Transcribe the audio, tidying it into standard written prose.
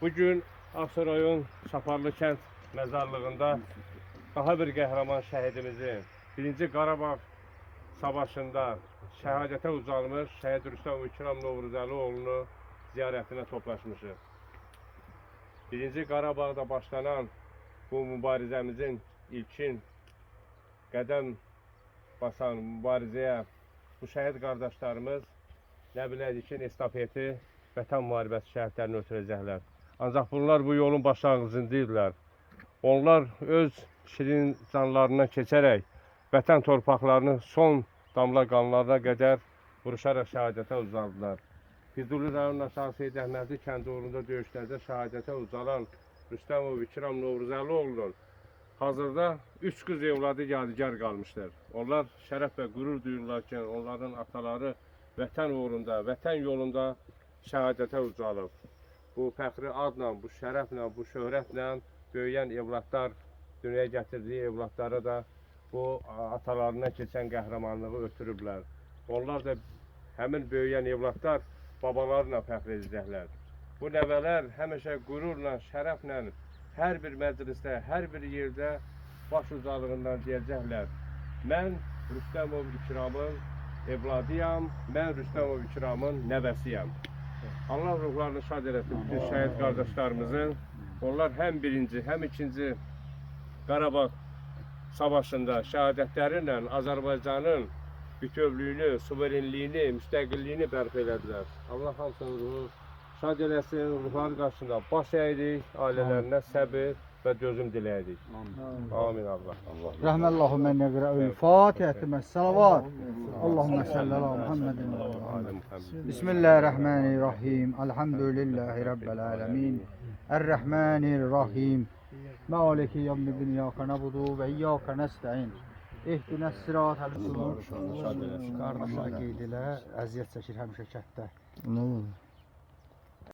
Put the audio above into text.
Bugün Ağsorayon Çaparlı kənd məzarlığında daha bir qəhrəman şəhidimizin 1-ci Qarabağ savaşında şəhadətə ucalmış şəhid Rüstəm İkram Novruzəlioğlunu ziyarətinə toplaşmışıq. 1-ci Qarabağda başlanan bu mübarizəmizin ilkin qədəm basan mübarizəyə bu şəhid qardaşlarımız nə biləcək ki, estafeti Vətən müharibəsi şəhidlərini ötürəcəklər. Ancaq bunlar bu yolun başlanğıcındaydılar. Onlar öz şirin canlarından keçərək vətən torpaqlarını son damla qanlarına qədər vuruşaraq şəhadətə ucaldılar. Füzuli rayonunun Aşağı Seyid Əhmədli kəndi uğrunda döyüşlərdə şəhadətə ucalan Rüstəm İkram Novruzəlioğlunun hazırda 3 qız evladı yadigar qalmışdır. Onlar şərəf və qürur duyurlar ki, onların ataları vətən uğrunda, vətən yolunda şəhadətə ucalıb. Bu fəxri adla, bu şərəflə, bu şöhrətlə böyüyən evlatlar, dünyaya gətirdiyi evlatları da bu atalarına keçən qəhrəmanlığı ötürüblər. Onlar da həmin böyüyən evlatlar babalarla fəxr edəcəklər. Bu nəvələr həmişə qürurla, şərəflə hər bir məclisdə, hər bir yerdə baş ucalığından deyəcəklər. Mən Rüstəm İkramın evladıyam, mən Rüstəm İkramın nəvəsiyəm. Allah ruhlarını şad eləsin bütün şəhid qardaşlarımızın. Onlar həm 1-ci, həm 2-ci Qarabağ savaşında şəhadətləri ilə Azərbaycanın bütövlüyünü, suverenliyini, müstəqilliyini bərpa elədilər. Allah hamısının ruhu şad eləsin, ruhları qarşısında baş əyirik, ailələrinə səbir və dözüm diləyirik. Amin Allah. Rəhməllahu mən nəqrəül Fatihəti məs-salavat. Allahümme salli ala Muhammedin və ala Bismillahirrahmanirrahim. Elhamdülillahi Rabbil alemin. Errahmanirrahim. Maliki yevmiddin. İyyâke na'budu və iyyâke nestaîn. İhdinəs sıratal müstakîm. Qardaşlar qeyd elə, əziyyət çəkir həmişə kənddə.